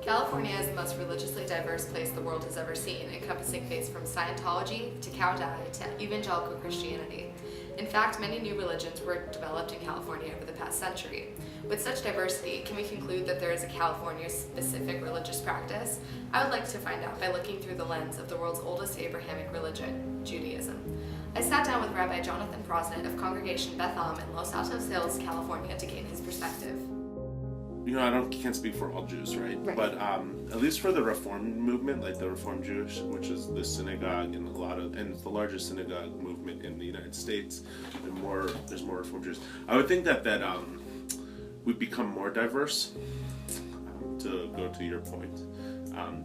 California is the most religiously diverse place the world has ever seen, encompassing faiths from Scientology to Cow Dai to evangelical Christianity. In fact, many new religions were developed in California over the past century. With such diversity, can we conclude that there is a California-specific religious practice? I would like to find out by looking through the lens of the world's oldest Abrahamic religion, Judaism. I sat down with Rabbi Jonathan Prosnett of Congregation Beth Am in Los Altos Hills, California, to gain his perspective. You know, can't speak for all Jews, right? But at least for the Reform movement, like the Reform Jewish, which is the synagogue and it's the largest synagogue movement in the United States, and there's more Reform Jews. I would think that we've become more diverse, to go to your point,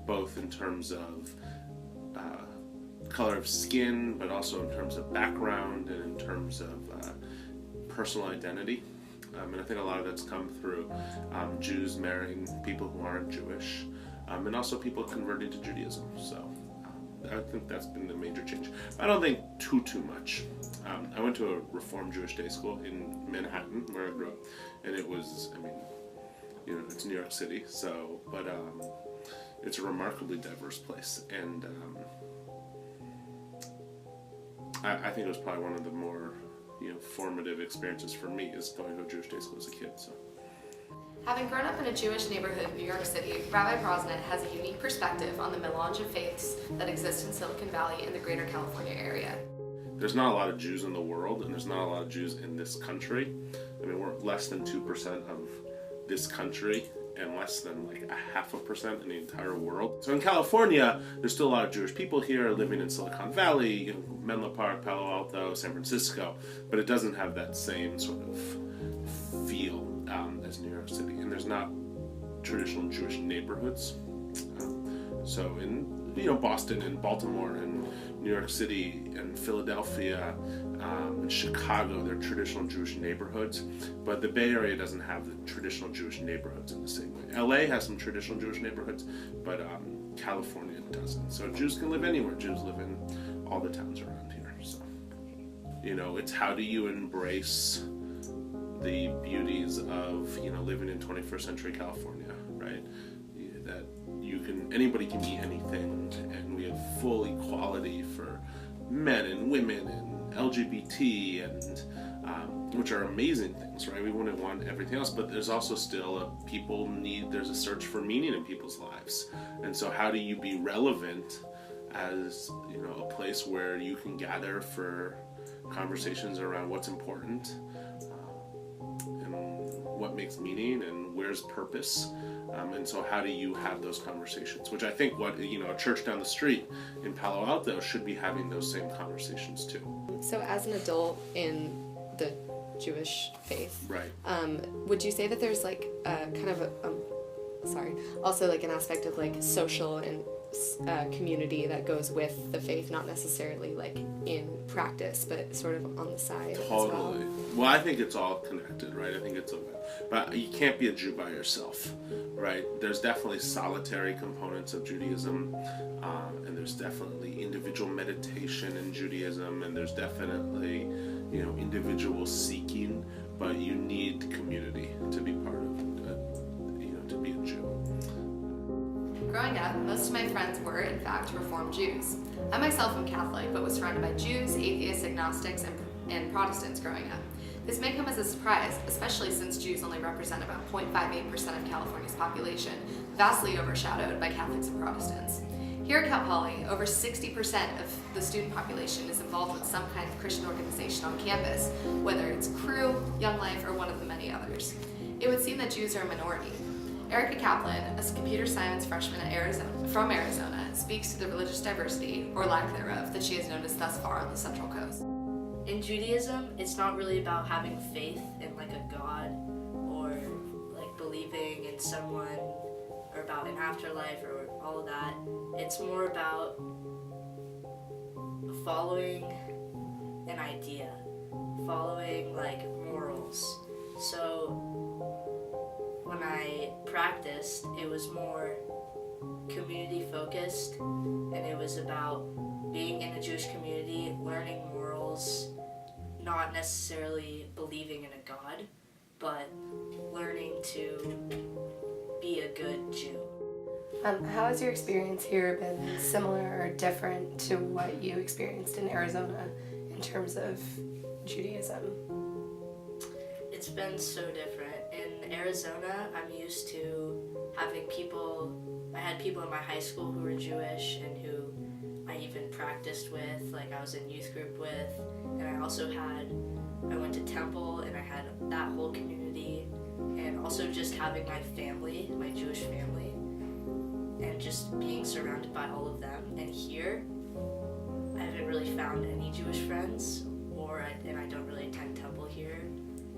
both in terms of color of skin, but also in terms of background and in terms of personal identity. And I think a lot of that's come through Jews marrying people who aren't Jewish, and also people converting to Judaism. So I think that's been the major change. I don't think too much. I went to a Reformed Jewish day school in Manhattan, where I grew up, and it was, it's New York City, so, but it's a remarkably diverse place, and I think it was probably one of the more formative experiences for me is going to a Jewish day school as a kid. So, having grown up in a Jewish neighborhood in New York City, Rabbi Prosnett has a unique perspective on the melange of faiths that exist in Silicon Valley and the greater California area. There's not a lot of Jews in the world, and there's not a lot of Jews in this country. I mean, we're less than 2% of this country, and less than like 0.5% in the entire world. So in California, there's still a lot of Jewish people here living in Silicon Valley, Menlo Park, Palo Alto, San Francisco, but it doesn't have that same sort of feel as New York City. And there's not traditional Jewish neighborhoods. So in Boston and Baltimore and New York City and Philadelphia and Chicago, they're traditional Jewish neighborhoods, but the Bay Area doesn't have the traditional Jewish neighborhoods in the same way. LA has some traditional Jewish neighborhoods, but California doesn't. So Jews can live anywhere. Jews live in all the towns around here. So, it's how do you embrace the beauties of, living in 21st century California, right? That anybody can be anything, and we have full equality for men and women and LGBT, and which are amazing things, right? We wouldn't want everything else, but there's also still there's a search for meaning in people's lives. And so how do you be relevant as, a place where you can gather for conversations around what's important, and what makes meaning and where's purpose. And so how do you have those conversations? Which I think a church down the street in Palo Alto should be having those same conversations too. So as an adult in the Jewish faith, right? Would you say that there's like also like an aspect of like social and community that goes with the faith, not necessarily like in practice, but sort of on the side Totally. as Well, I think it's all connected, right? I think but you can't be a Jew by yourself, right? There's definitely solitary components of Judaism, and there's definitely individual meditation in Judaism, and there's definitely, individual seeking, but you need community to be part of, to be a Jew. Growing up, most of my friends were, in fact, Reformed Jews. I myself am Catholic, but was surrounded by Jews, atheists, agnostics, and Protestants growing up. This may come as a surprise, especially since Jews only represent about 0.58% of California's population, vastly overshadowed by Catholics and Protestants. Here at Cal Poly, over 60% of the student population is involved with some kind of Christian organization on campus, whether it's Crew, Young Life, or one of the many others. It would seem that Jews are a minority. Erica Kaplan, a computer science freshman from Arizona, speaks to the religious diversity, or lack thereof, that she has noticed thus far on the Central Coast. In Judaism, it's not really about having faith in like a god or like believing in someone or about an afterlife or all of that. It's more about following an idea, following like morals. So when I practiced, it was more community focused, and it was about being in a Jewish community, learning morals, not necessarily believing in a god, but learning to be a good Jew. How has your experience here been similar or different to what you experienced in Arizona in terms of Judaism? It's been so different. In Arizona, I'm used to having people, I had people in my high school who were Jewish and who I even practiced with, like I was in youth group with, and I went to temple and I had that whole community, and also just having my family, my Jewish family, and just being surrounded by all of them. And here, I haven't really found any Jewish friends, and I don't really attend temple here,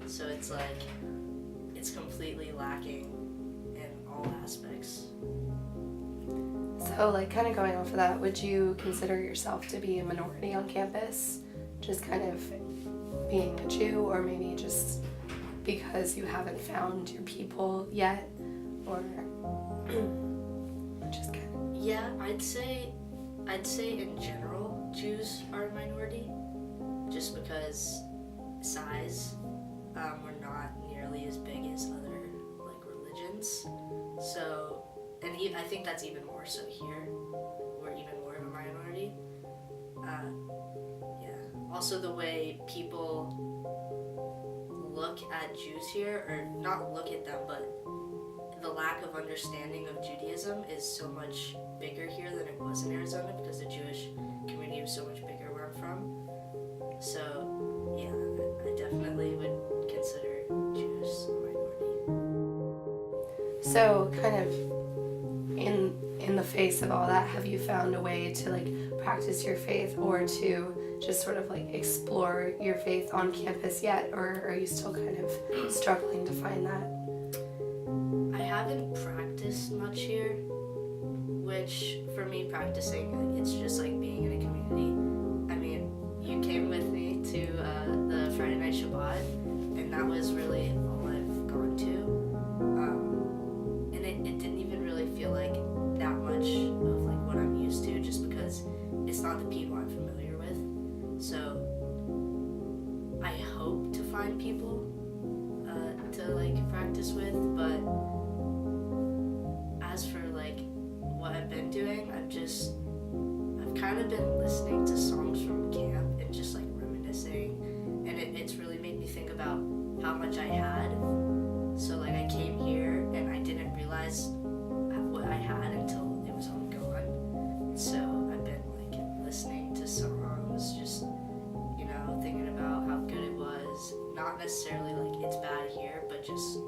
so it's like, it's completely lacking in all aspects. So, like, kind of going off of that, would you consider yourself to be a minority on campus? Just kind of being a Jew, or maybe just because you haven't found your people yet? Or just kind of... Yeah, I'd say in general, Jews are a minority, just because size, we're not nearly as big as other, like, religions. So, and I think that's even more so here. We're even more of a minority. Yeah. Also, the way people look at Jews here, or not look at them, but the lack of understanding of Judaism is so much bigger here than it was in Arizona, because the Jewish community was so much bigger where I'm from. So, yeah, I definitely would consider Jews a minority. So, kind of in the face of all that, have you found a way to, like, practice your faith or to just sort of, like, explore your faith on campus yet, or are you still kind of struggling to find that? I haven't practiced much here, which for me, practicing, it's just like being in a community. I mean, you came with me to the Friday night Shabbat, and that was really all I've gone to. And it didn't even really feel like that much of like what I'm used to, just because it's not the people I'm familiar with. So I hope to find people to like practice with, but as for like what I've been doing, I've kind of been listening to songs from camp and just like reminiscing, and it's really made me think about how much I had. So like I came here and I didn't realize what I had until it was all gone. So I've been like listening to songs, just, you know, thinking about how good it was. Not necessarily like it's bad here, but just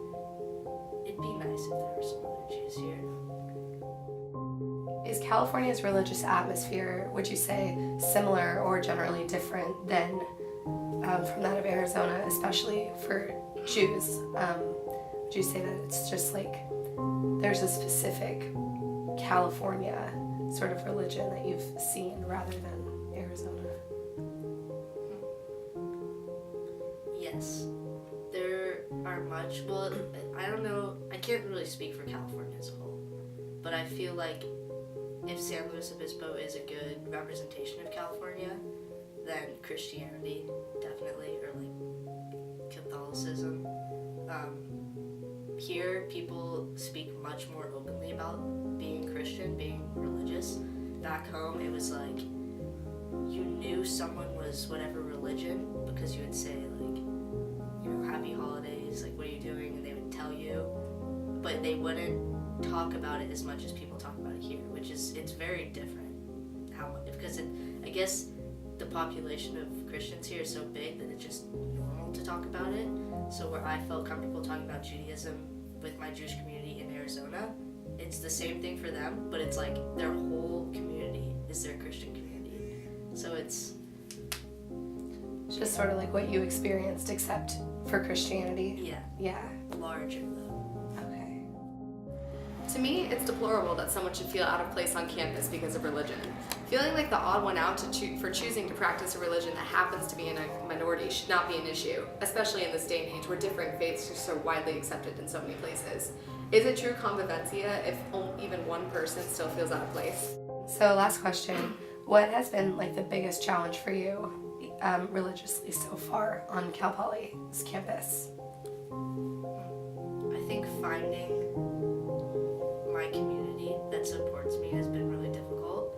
it'd be nice if there were some other Jews here. Is California's religious atmosphere, would you say, similar or generally different than from that of Arizona, especially for Jews? Would you say that it's just like there's a specific California sort of religion that you've seen rather than Arizona? Yes. There are much, well, I don't know, I can't really speak for California as a whole, but I feel like if San Luis Obispo is a good representation of California, then Christianity, definitely, or like Catholicism. Here, people speak much more openly about being Christian, being religious. Back home, it was like, you knew someone was whatever religion because you would say, like, you know, happy holidays, like, what are you doing? And they would tell you, but they wouldn't talk about it as much as people talk about it here, which is, it's very different. Because I guess the population of Christians here is so big that it's just normal to talk about it. So where I felt comfortable talking about Judaism with my Jewish community in Arizona, it's the same thing for them, but it's like their whole community is their Christian community. So it's just sort of like what you experienced, except for Christianity? Yeah. Larger though. Okay. To me, it's deplorable that someone should feel out of place on campus because of religion. Feeling like the odd one out for choosing to practice a religion that happens to be in a minority should not be an issue, especially in this day and age where different faiths are so widely accepted in so many places. Is it true convivencia if even one person still feels out of place? So last question, what has been like the biggest challenge for you religiously so far on Cal Poly's campus? I think finding my community that that supports me has been really difficult.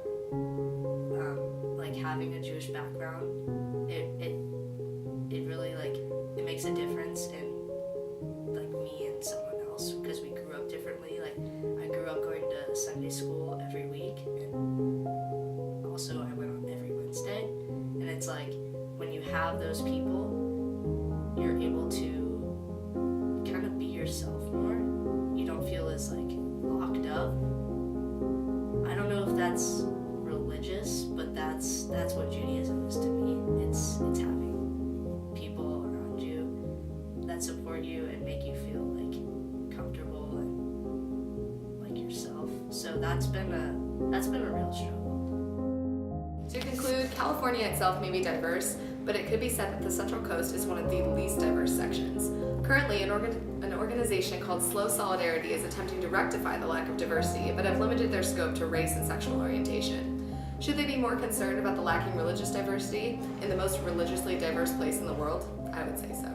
Like having a Jewish background, it really like it makes a difference in like me and someone else because we grew up differently. Like I grew up going to Sunday school every week, and also I went on every Wednesday. And it's like when you have those people, you're able to kind of be yourself more. You don't feel as like locked up. I don't know if that's religious, but that's what Judaism is to me. It's having people around you that support you and make you feel like comfortable and like yourself. So that's been a real struggle. To conclude, California itself may be diverse, but it could be said that the Central Coast is one of the least diverse sections. Currently, an organization called Slow Solidarity is attempting to rectify the lack of diversity, but have limited their scope to race and sexual orientation. Should they be more concerned about the lacking religious diversity in the most religiously diverse place in the world? I would say so.